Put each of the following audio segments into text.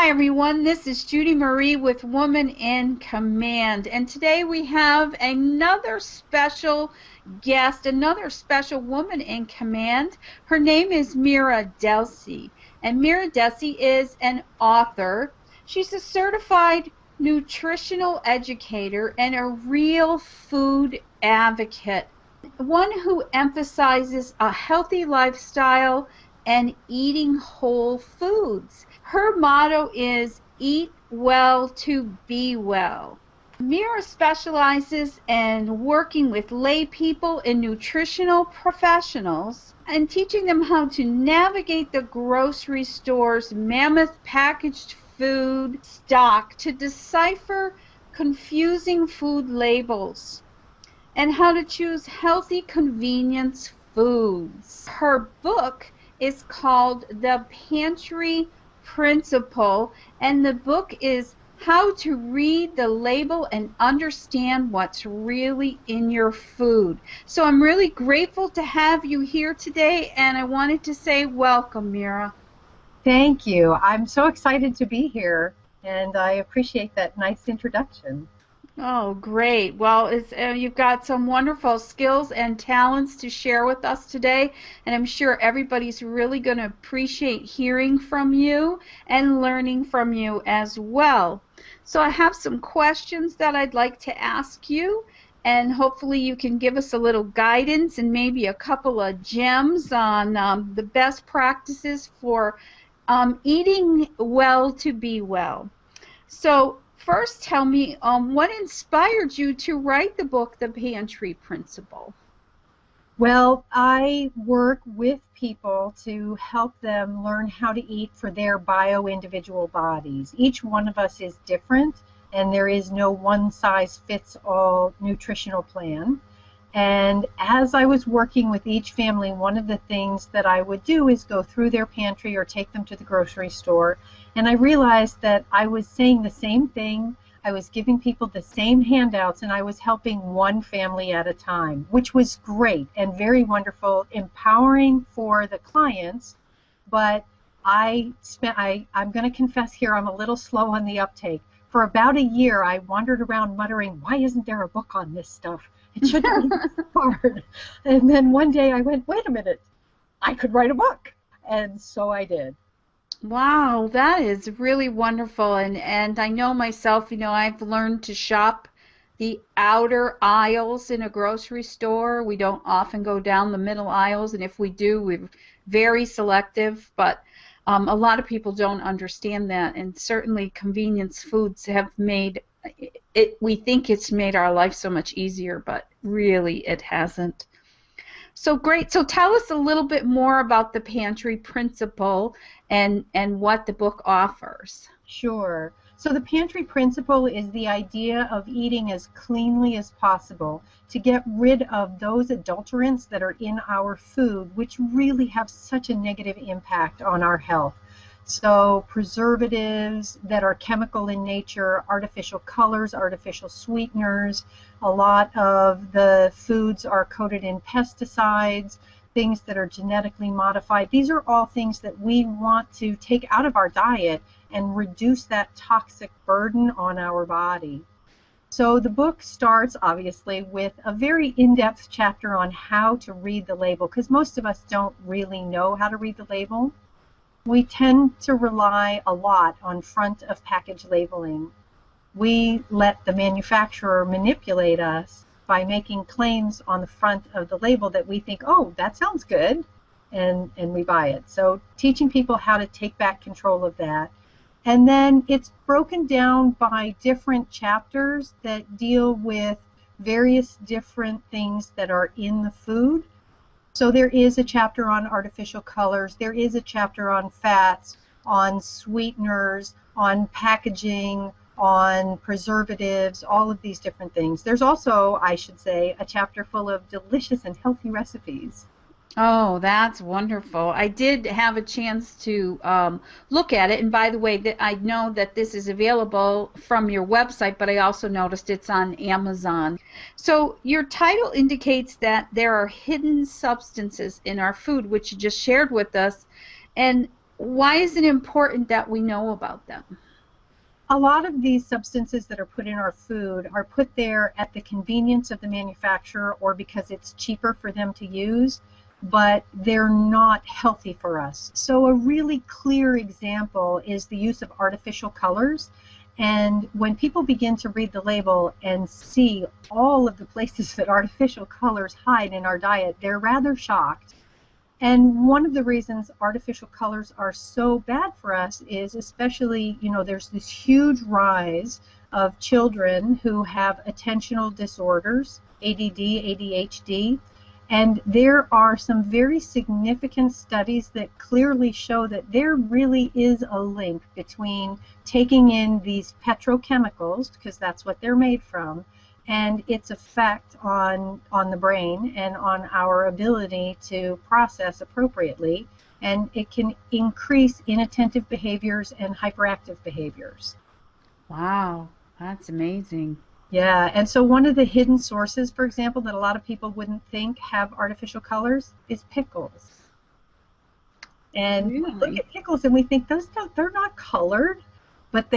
Hi everyone, this is Judy Marie with Woman in Command, and today we have another special guest, another special woman in command. Her name is Mira Dessy, and Mira Dessy is an author. She's a certified nutritional educator and a real food advocate, one who emphasizes a healthy lifestyle and eating whole foods. Her motto is eat well to be well. Mira specializes in working with lay people and nutritional professionals and teaching them how to navigate the grocery store's mammoth packaged food stock to decipher confusing food labels and how to choose healthy convenience foods. Her book is called The Pantry Principle, and the book is How to Read the Label and Understand What's Really in Your Food. So I'm really grateful to have you here today, and I wanted to say welcome, Mira. Thank you. I'm so excited to be here, and I appreciate that nice introduction. Oh, great. Well, you've got some wonderful skills and talents to share with us today, and I'm sure everybody's really going to appreciate hearing from you and learning from you as well. So I have some questions that I'd like to ask you, and hopefully you can give us a little guidance and maybe a couple of gems on the best practices for eating well to be well. So first, tell me, what inspired you to write the book, The Pantry Principle? Well, I work with people to help them learn how to eat for their bio-individual bodies. Each one of us is different, and there is no one-size-fits-all nutritional plan. And as I was working with each family, one of the things that I would do is go through their pantry or take them to the grocery store. And I realized that I was saying the same thing, I was giving people the same handouts, and I was helping one family at a time, which was great and very wonderful, empowering for the clients. But I'm going to confess here, I'm a little slow on the uptake. For about a year, I wandered around muttering, why isn't there a book on this stuff? It shouldn't be hard. And then one day I went, wait a minute, I could write a book. And so I did. Wow, that is really wonderful. And I know myself, I've learned to shop the outer aisles in a grocery store. We don't often go down the middle aisles, and if we do, we're very selective. But a lot of people don't understand that, and certainly convenience foods have made it, we think it's made our life so much easier, but really it hasn't. So great. So tell us a little bit more about the pantry principle and what the book offers. Sure. So the pantry principle is the idea of eating as cleanly as possible to get rid of those adulterants that are in our food, which really have such a negative impact on our health. So preservatives that are chemical in nature, artificial colors, artificial sweeteners, a lot of the foods are coated in pesticides, things that are genetically modified. These are all things that we want to take out of our diet and reduce that toxic burden on our body. So the book starts, obviously, with a very in-depth chapter on how to read the label, because most of us don't really know how to read the label. We tend to rely a lot on front of package labeling. We let the manufacturer manipulate us by making claims on the front of the label that we think, oh, that sounds good, and we buy it. So teaching people how to take back control of that. And then it's broken down by different chapters that deal with various different things that are in the food. So there is a chapter on artificial colors, there is a chapter on fats, on sweeteners, on packaging, on preservatives, all of these different things. There's also, I should say, a chapter full of delicious and healthy recipes. Oh, that's wonderful. I did have a chance to look at it, and by the way, I know that this is available from your website, but I also noticed it's on Amazon. So your title indicates that there are hidden substances in our food, which you just shared with us, and why is it important that we know about them? A lot of these substances that are put in our food are put there at the convenience of the manufacturer or because it's cheaper for them to use, but they're not healthy for us. So a really clear example is the use of artificial colors. And when people begin to read the label and see all of the places that artificial colors hide in our diet, they're rather shocked. And one of the reasons artificial colors are so bad for us is especially, there's this huge rise of children who have attentional disorders, ADD, ADHD, and there are some very significant studies that clearly show that there really is a link between taking in these petrochemicals, because that's what they're made from, and its effect on the brain and on our ability to process appropriately, and it can increase inattentive behaviors and hyperactive behaviors. Wow, that's amazing. Yeah, and so one of the hidden sources, for example, that a lot of people wouldn't think have artificial colors is pickles. And we look Really? at pickles and we think they're not colored, but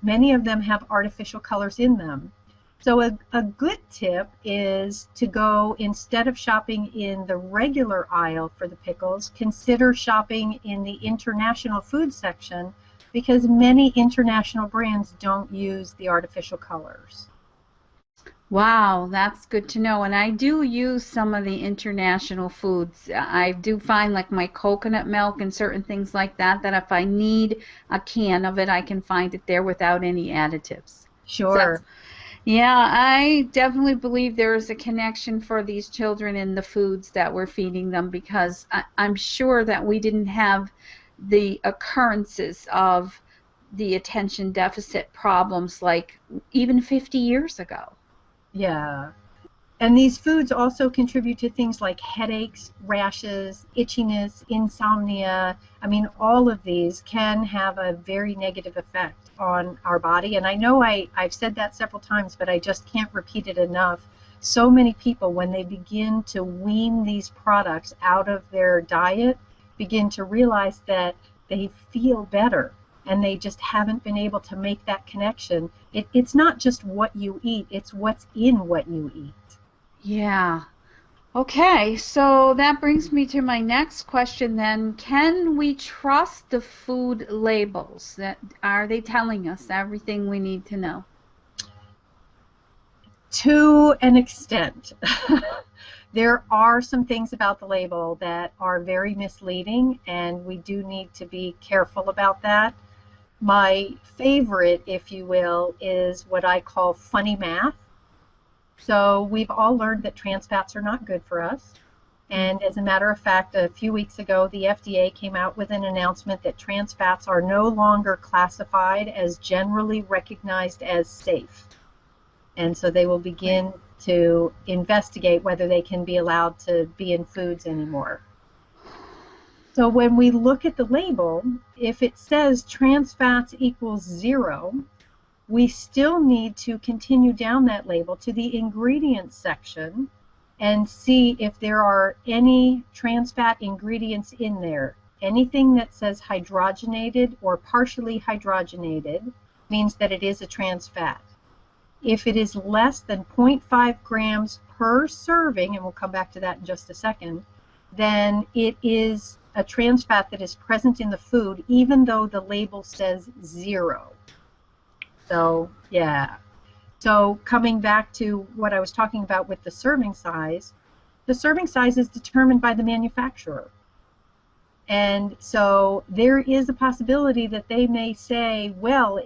many of them have artificial colors in them. So a good tip is to go, instead of shopping in the regular aisle for the pickles, consider shopping in the international food section because many international brands don't use the artificial colors. Wow, that's good to know. And I do use some of the international foods. I do find like my coconut milk and certain things like that, that if I need a can of it, I can find it there without any additives. So that's, Sure. yeah, I definitely believe there is a connection for these children in the foods that we're feeding them because I'm sure that we didn't have the occurrences of the attention deficit problems like even 50 years ago. Yeah. And these foods also contribute to things like headaches, rashes, itchiness, insomnia. I mean, all of these can have a very negative effect on our body. And I know I've said that several times, but I just can't repeat it enough. So many people, when they begin to wean these products out of their diet, begin to realize that they feel better. And they just haven't been able to make that connection. It's not just what you eat, it's what's in what you eat. Yeah. Okay, so that brings me to my next question then. Can we trust the food labels? That are they telling us everything we need to know? To an extent. There are some things about the label that are very misleading, and we do need to be careful about that. My favorite, if you will, is what I call funny math. So we've all learned that trans fats are not good for us. And as a matter of fact, a few weeks ago, the FDA came out with an announcement that trans fats are no longer classified as generally recognized as safe. And so they will begin to investigate whether they can be allowed to be in foods anymore. So when we look at the label, if it says trans fats equals 0, we still need to continue down that label to the ingredients section and see if there are any trans fat ingredients in there. Anything that says hydrogenated or partially hydrogenated means that it is a trans fat. If it is less than 0.5 grams per serving, and we'll come back to that in just a second, then it is a trans fat that is present in the food even though the label says 0. So, yeah. So coming back to what I was talking about with the serving size is determined by the manufacturer. And so there is a possibility that they may say, well,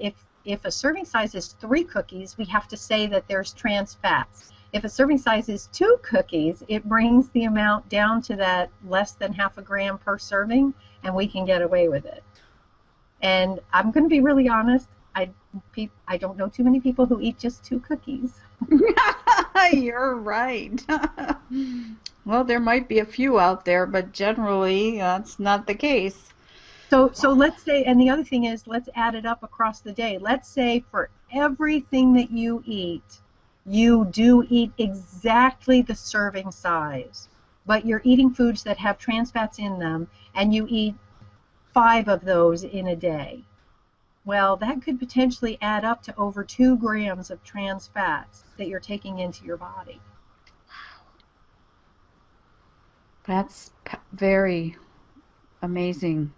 if a serving size is 3 cookies, we have to say that there's trans fats. If a serving size is 2 cookies, it brings the amount down to that less than half a gram per serving, and we can get away with it. And I'm going to be really honest, I don't know too many people who eat just 2 cookies. You're right. Well, there might be a few out there, but generally that's not the case. So let's say, and the other thing is, let's add it up across the day. Let's say for everything that you eat, you do eat exactly the serving size, but you're eating foods that have trans fats in them, and you eat 5 of those in a day. Well, that could potentially add up to over 2 grams of trans fats that you're taking into your body. That's very amazing.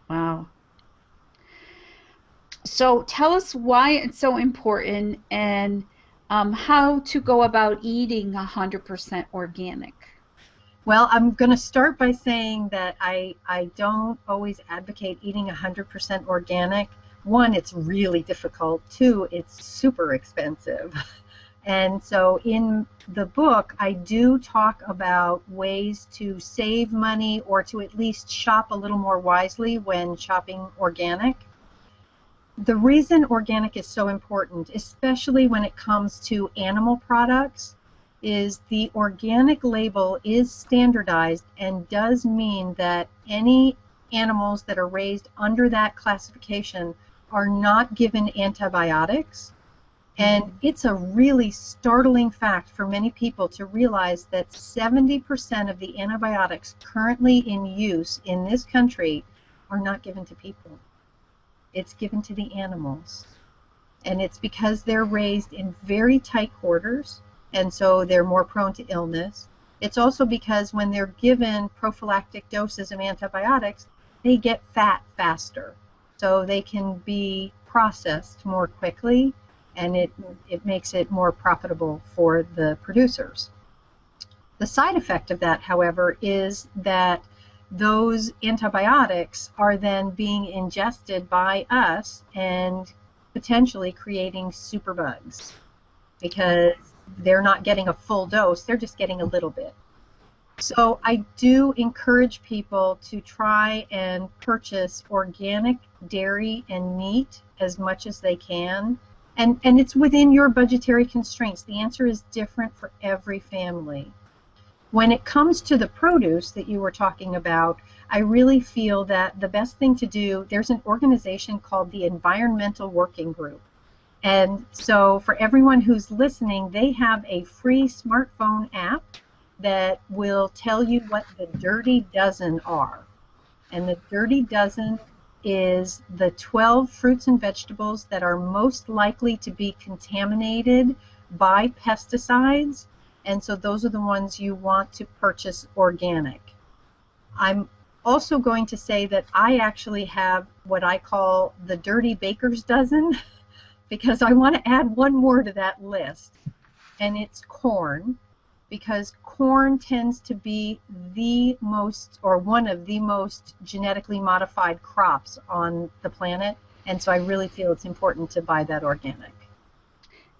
Wow. So tell us why it's so important and how to go about eating 100% organic. Well, I'm going to start by saying that I don't always advocate eating 100% organic. One, it's really difficult. Two, it's super expensive. And so in the book, I do talk about ways to save money or to at least shop a little more wisely when shopping organic. The reason organic is so important, especially when it comes to animal products, is the organic label is standardized and does mean that any animals that are raised under that classification are not given antibiotics. And it's a really startling fact for many people to realize that 70% of the antibiotics currently in use in this country are not given to people. It's given to the animals. And it's because they're raised in very tight quarters, and so they're more prone to illness. It's also because when they're given prophylactic doses of antibiotics, they get fat faster. So they can be processed more quickly, and it makes it more profitable for the producers. The side effect of that, however, is that those antibiotics are then being ingested by us and potentially creating superbugs because they're not getting a full dose, they're just getting a little bit. So I do encourage people to try and purchase organic dairy and meat as much as they can. And it's within your budgetary constraints. The answer is different for every family. When it comes to the produce that you were talking about, I really feel that the best thing to do, there's an organization called the Environmental Working Group. And so for everyone who's listening, they have a free smartphone app that will tell you what the dirty dozen are. And the dirty dozen is the 12 fruits and vegetables that are most likely to be contaminated by pesticides, and so those are the ones you want to purchase organic. I'm also going to say that I actually have what I call the dirty baker's dozen because I want to add one more to that list, and it's corn, because corn tends to be the most, or one of the most genetically modified crops on the planet, and so I really feel it's important to buy that organic.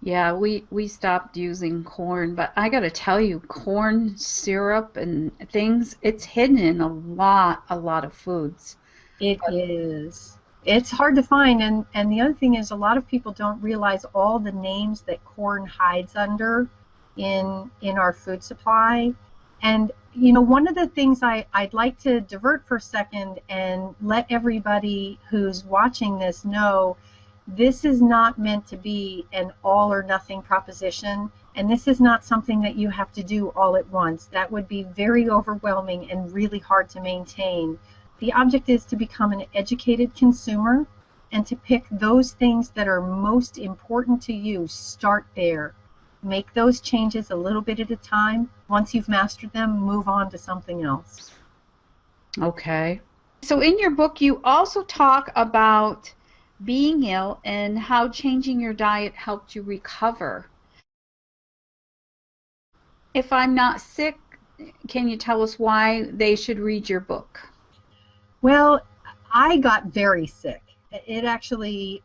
Yeah, we stopped using corn, but I got to tell you, corn syrup and things, it's hidden in a lot of foods. It is. It's hard to find, and the other thing is a lot of people don't realize all the names that corn hides under in our food supply. And you know, one of the things I'd like to divert for a second and let everybody who's watching this know, this is not meant to be an all or nothing proposition, and this is not something that you have to do all at once. That would be very overwhelming and really hard to maintain. The object is to become an educated consumer and to pick those things that are most important to you. Start there. Make those changes a little bit at a time. Once you've mastered them, move on to something else. Okay. So in your book, you also talk about being ill and how changing your diet helped you recover. If I'm not sick, can you tell us why they should read your book? Well, I got very sick. It actually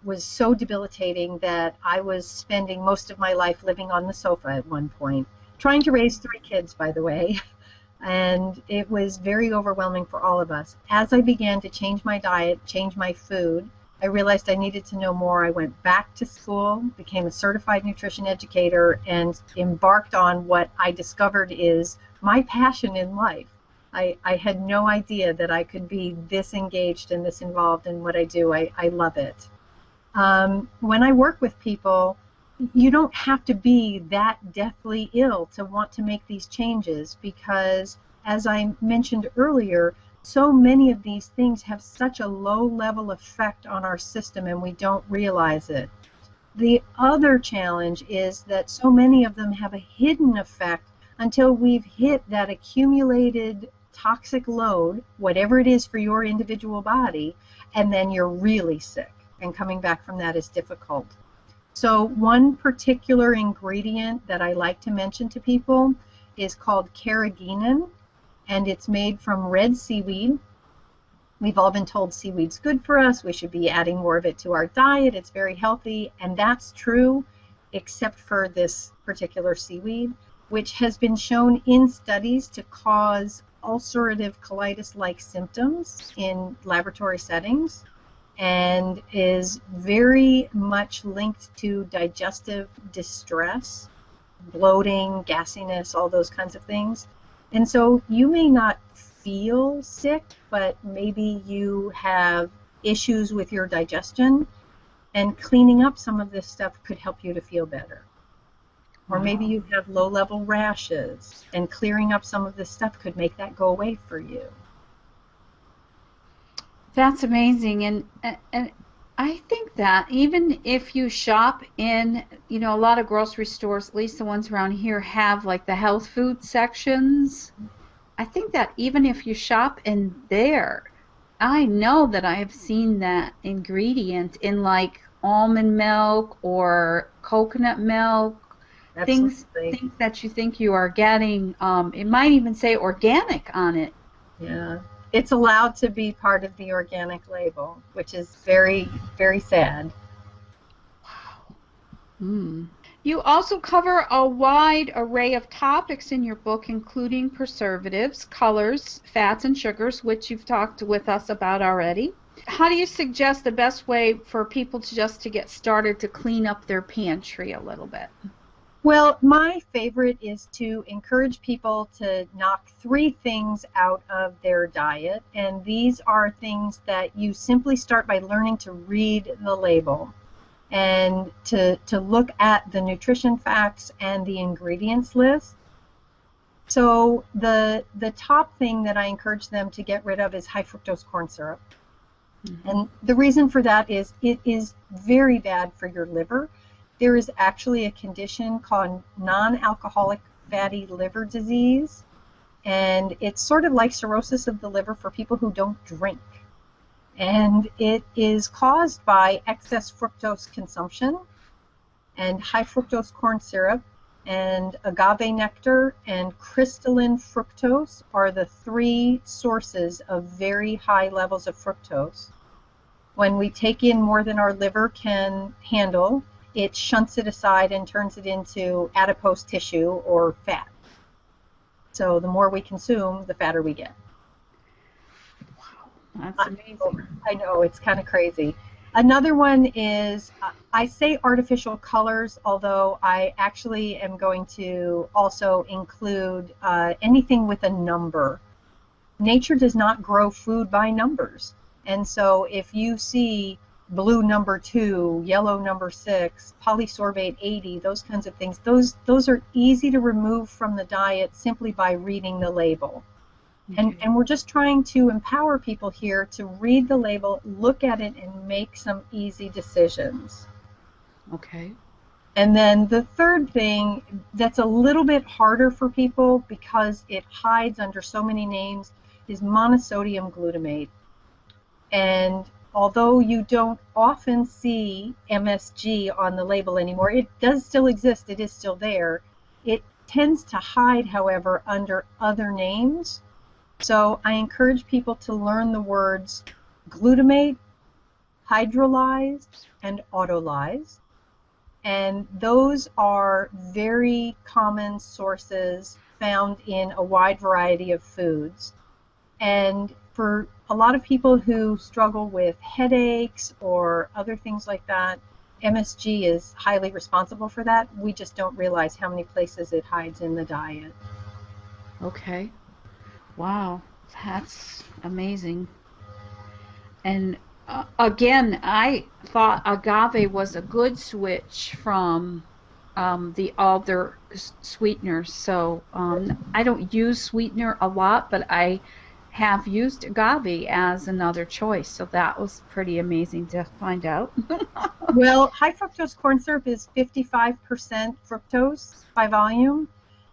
was so debilitating that I was spending most of my life living on the sofa at one point, trying to raise 3 kids, by the way, and it was very overwhelming for all of us. As I began to change my diet, change my food, I realized I needed to know more. I went back to school, became a certified nutrition educator, and embarked on what I discovered is my passion in life. I had no idea that I could be this engaged and this involved in what I do. I love it. When I work with people, you don't have to be that deathly ill to want to make these changes because, as I mentioned earlier, so many of these things have such a low level effect on our system and we don't realize it. The other challenge is that so many of them have a hidden effect until we've hit that accumulated toxic load, whatever it is for your individual body, and then you're really sick. And coming back from that is difficult. So one particular ingredient that I like to mention to people is called carrageenan, and it's made from red seaweed. We've all been told seaweed's good for us. We should be adding more of it to our diet. It's very healthy, and that's true, except for this particular seaweed, which has been shown in studies to cause ulcerative colitis-like symptoms in laboratory settings, and is very much linked to digestive distress, bloating, gassiness, all those kinds of things. And so you may not feel sick, but maybe you have issues with your digestion, and cleaning up some of this stuff could help you to feel better. Or maybe you have low-level rashes, and clearing up some of this stuff could make that go away for you. That's amazing, and I think that even if you shop in, a lot of grocery stores, at least the ones around here, have like the health food sections. I think that even if you shop in there, I know that I have seen that ingredient in like almond milk or coconut milk, things that you think you are getting. It might even say organic on it. Yeah. It's allowed to be part of the organic label, which is very, very sad. Wow. You also cover a wide array of topics in your book, including preservatives, colors, fats, and sugars, which you've talked with us about already. How do you suggest the best way for people to get started to clean up their pantry a little bit? Well, my favorite is to encourage people to knock 3 things out of their diet, and these are things that you simply start by learning to read the label and to look at the nutrition facts and the ingredients list. So the top thing that I encourage them to get rid of is high fructose corn syrup. Mm-hmm. And the reason for that is it is very bad for your liver. There is actually a condition called non-alcoholic fatty liver disease, and it's sort of like cirrhosis of the liver for people who don't drink. And it is caused by excess fructose consumption, and high fructose corn syrup and agave nectar and crystalline fructose are the 3 sources of very high levels of fructose. When we take in more than our liver can handle, it shunts it aside and turns it into adipose tissue or fat. So the more we consume, the fatter we get. Wow, that's amazing. I know, it's kind of crazy. Another one is, I say artificial colors, although I actually am going to also include anything with a number. Nature does not grow food by numbers. And so if you see blue number 2, yellow number 6, polysorbate 80, those kinds of things, those are easy to remove from the diet simply by reading the label. Okay. And we're just trying to empower people here to read the label, look at it, and make some easy decisions. Okay. And then the third thing that's a little bit harder for people because it hides under so many names is monosodium glutamate. And although you don't often see MSG on the label anymore, it does still exist, it is still there. It tends to hide, however, under other names. So I encourage people to learn the words glutamate, hydrolyzed, and autolyzed. And those are very common sources found in a wide variety of foods. And for a lot of people who struggle with headaches or other things like that, MSG is highly responsible for that. We just don't realize how many places it hides in the diet. Okay. Wow, that's amazing. And again, I thought agave was a good switch from the other sweeteners. So I don't use sweetener a lot, but I have used agave as another choice, so that was pretty amazing to find out. Well, high fructose corn syrup is 55% fructose by volume,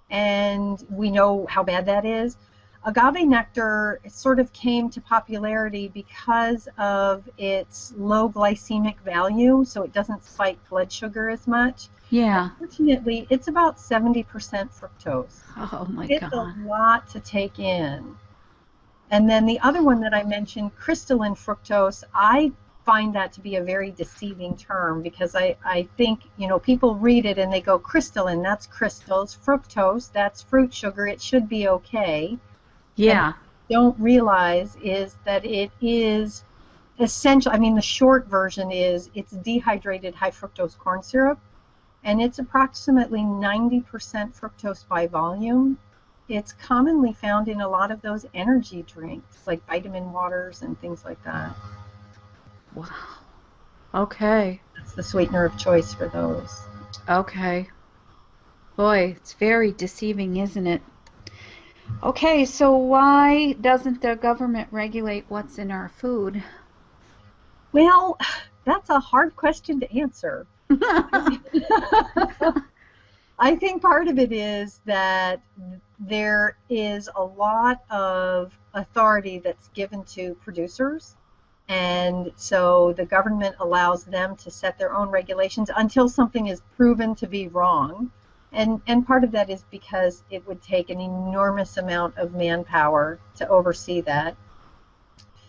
and we know how bad that is. Agave nectar sort of came to popularity because of its low glycemic value, so it doesn't spike blood sugar as much. Yeah. Unfortunately, it's about 70% fructose. Oh my It's a God. lot to take in. And then the other one that I mentioned, crystalline fructose, I find that to be a very deceiving term because I think, people read it and they go, crystalline, that's crystals, fructose, that's fruit sugar, it should be okay. And what Yeah. they don't realize is that it is essential. I mean, the short version is it's dehydrated high fructose corn syrup, and it's approximately 90% fructose by volume. It's commonly found in a lot of those energy drinks, like vitamin waters and things like that. Wow. Okay. That's the sweetener of choice for those. Okay. Boy, it's very deceiving, isn't it? Okay, so why doesn't the government regulate what's in our food? Well, that's a hard question to answer. I think part of it is that there is a lot of authority that's given to producers, and so the government allows them to set their own regulations until something is proven to be wrong. And part of that is because it would take an enormous amount of manpower to oversee that.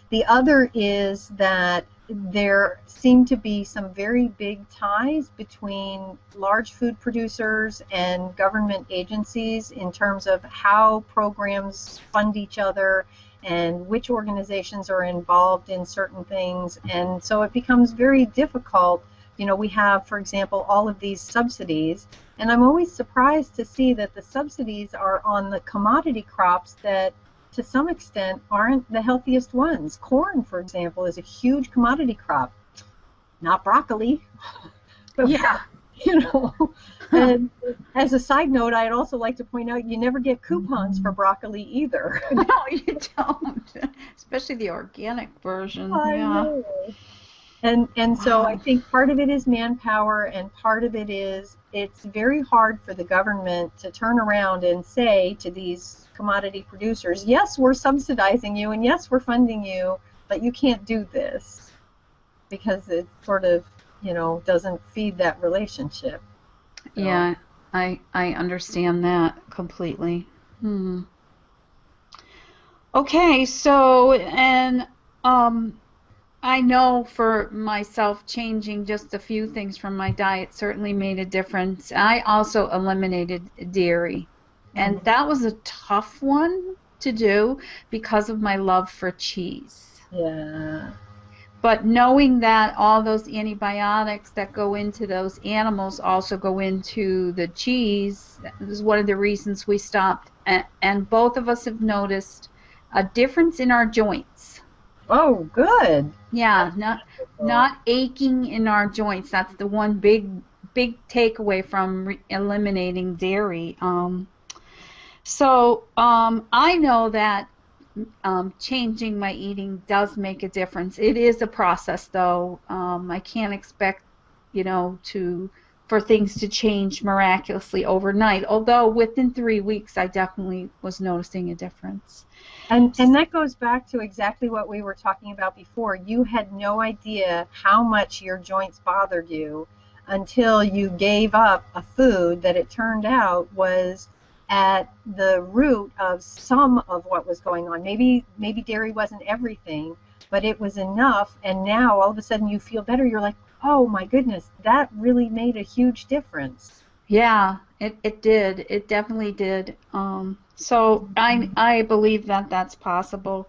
The other is that there seem to be some very big ties between large food producers and government agencies in terms of how programs fund each other and which organizations are involved in certain things. And so it becomes very difficult. We have, for example, all of these subsidies, and I'm always surprised to see that the subsidies are on the commodity crops that to some extent aren't the healthiest ones. Corn, for example, is a huge commodity crop, not broccoli. But, Yeah. And as a side note, I'd also like to point out you never get coupons for broccoli either. No, you don't. Especially the organic version. I Yeah. know. And so I Wow. think part of it is manpower, and part of it is it's very hard for the government to turn around and say to these commodity producers, yes, we're subsidizing you, and yes, we're funding you, but you can't do this because it sort of, doesn't feed that relationship. So, Yeah, I understand that completely. Hmm. Okay, so and um I know for myself changing just a few things from my diet certainly made a difference. I also eliminated dairy, and mhm, that was a tough one to do because of my love for cheese. yeah, But knowing that all those antibiotics that go into those animals also go into the cheese is one of the reasons we stopped. And both of us have noticed a difference in our joints. oh, good. Yeah, That's wonderful. not aching in our joints. That's the one big takeaway from eliminating dairy. I know that changing my eating does make a difference. It is a process, though. I can't expect, to for things to change miraculously overnight. Although within 3 weeks, I definitely was noticing a difference. And that goes back to exactly what we were talking about before. You had no idea how much your joints bothered you until you gave up a food that it turned out was at the root of some of what was going on. Maybe dairy wasn't everything, but it was enough, and now all of a sudden you feel better. You're like, "Oh my goodness, that really made a huge difference." Yeah, it did. It definitely did. So I believe that that's possible.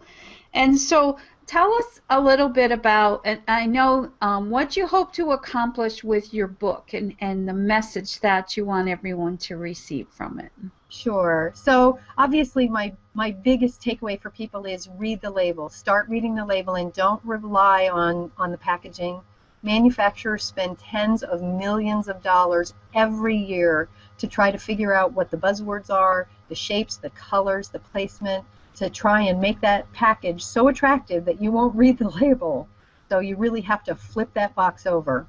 And so tell us a little bit about, and I know what you hope to accomplish with your book and the message that you want everyone to receive from it. Sure. So obviously my biggest takeaway for people is read the label. Start reading the label and don't rely on the packaging. Manufacturers spend tens of millions of dollars every year to try to figure out what the buzzwords are, the shapes, the colors, the placement. to try and make that package so attractive that you won't read the label. So you really have to flip that box over.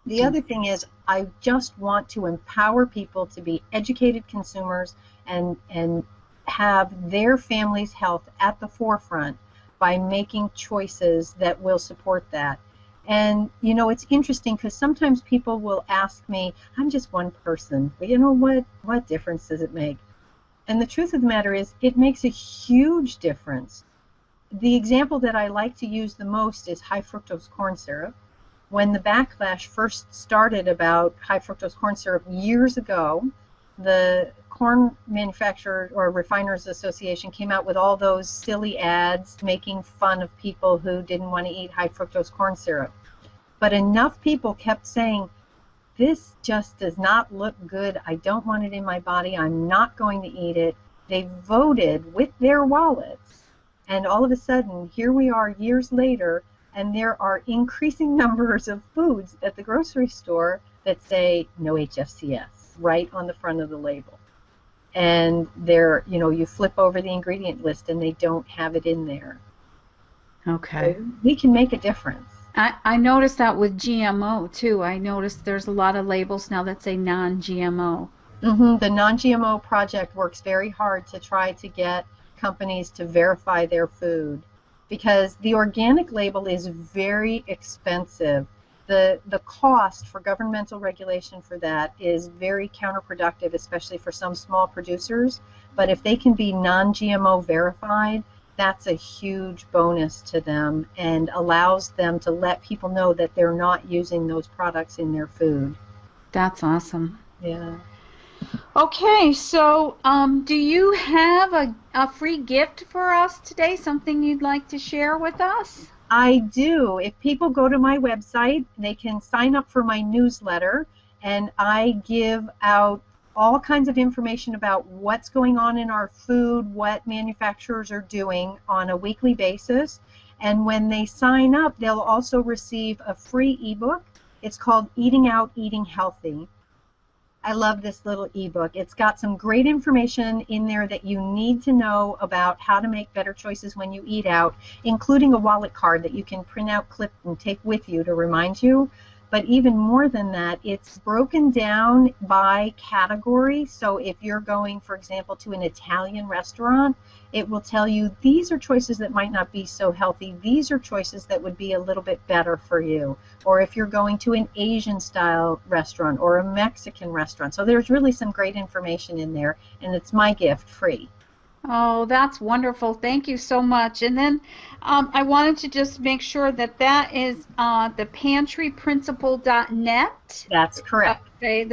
The other thing is, I just want to empower people to be educated consumers and have their family's health at the forefront by making choices that will support that. And, you know, it's interesting because sometimes people will ask me, I'm just one person, but you know what difference does it make? And the truth of the matter is, it makes a huge difference. The example that I like to use the most is high fructose corn syrup. When the backlash first started about high fructose corn syrup years ago, the Corn Manufacturer or Refiners Association came out with all those silly ads making fun of people who didn't want to eat high fructose corn syrup. But enough people kept saying, this just does not look good. I don't want it in my body. I'm not going to eat it. They voted with their wallets. And all of a sudden, here we are years later, and there are increasing numbers of foods at the grocery store that say no HFCS right on the front of the label. And they're, you know, you flip over the ingredient list and they don't have it in there. Okay. So we can make a difference. I noticed that with GMO too. I noticed there's a lot of labels now that say non-GMO. The non-GMO project works very hard to try to get companies to verify their food, because the organic label is very expensive. The cost for governmental regulation for that is very counterproductive, especially for some small producers. But if they can be non-GMO verified, that's a huge bonus to them and allows them to let people know that they're not using those products in their food. That's awesome. Yeah. Okay, so do you have a free gift for us today, something you'd like to share with us? I do. If people go to my website, they can sign up for my newsletter, and I give out all kinds of information about what's going on in our food, what manufacturers are doing on a weekly basis. And when they sign up, they'll also receive a free ebook. It's called Eating Out, Eating Healthy. I love this little ebook. It's got some great information in there that you need to know about how to make better choices when you eat out, including a wallet card that you can print out, clip, and take with you to remind you. But even more than that, it's broken down by category. So if you're going, for example, to an Italian restaurant, it will tell you these are choices that might not be so healthy. These are choices that would be a little bit better for you. Or if you're going to an Asian style restaurant or a Mexican restaurant. So there's really some great information in there, and it's my gift, free. Oh, that's wonderful. Thank you so much. And then I wanted to just make sure that that is the pantryprinciple.net. That's correct. Okay,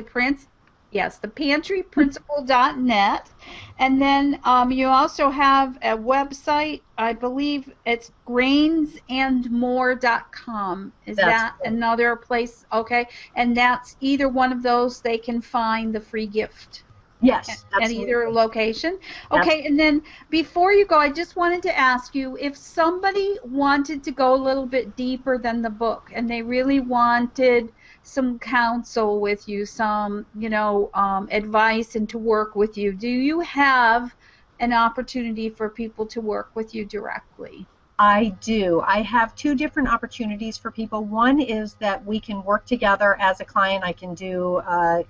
yes, the pantryprinciple.net. And then you also have a website, I believe it's grainsandmore.com. Is that another place? Okay, and that's either one of those they can find the free gift. Yes, at either location. Okay, and then before you go, I just wanted to ask you, if somebody wanted to go a little bit deeper than the book and they really wanted some counsel with you, some, advice and to work with you, do you have an opportunity for people to work with you directly? I do. I have two different opportunities for people. One is that we can work together as a client. I can do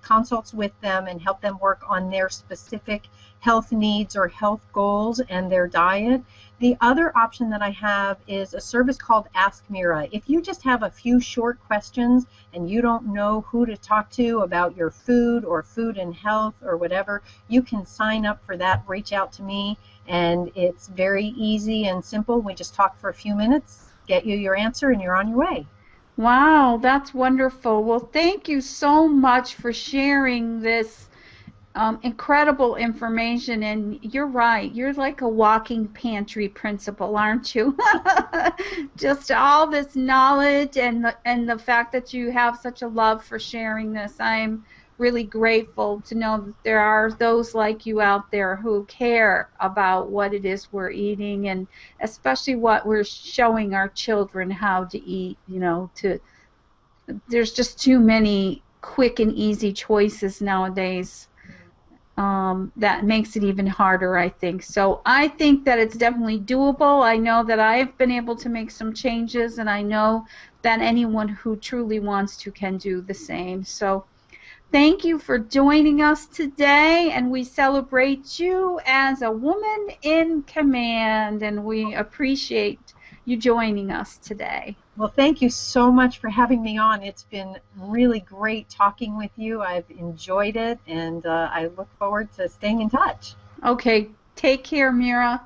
consults with them and help them work on their specific health needs or health goals and their diet. The other option that I have is a service called Ask Mira. If you just have a few short questions and you don't know who to talk to about your food or food and health or whatever, you can sign up for that, reach out to me, and it's very easy and simple. We just talk for a few minutes, get you your answer, and you're on your way. Wow, that's wonderful. Well, thank you so much for sharing this incredible information. And you're right, you're like a walking pantry principle, aren't you? Just all this knowledge and the fact that you have such a love for sharing this. I'm really grateful to know that there are those like you out there who care about what it is we're eating, and especially what we're showing our children how to eat. There's just too many quick and easy choices nowadays. that makes it even harder, I think. So I think that it's definitely doable. I know that I've been able to make some changes, and I know that anyone who truly wants to can do the same. So thank you for joining us today, and we celebrate you as a woman in command, and we appreciate you joining us today. Well, thank you so much for having me on. It's been really great talking with you. I've enjoyed it, and I look forward to staying in touch. Okay, take care, Mira.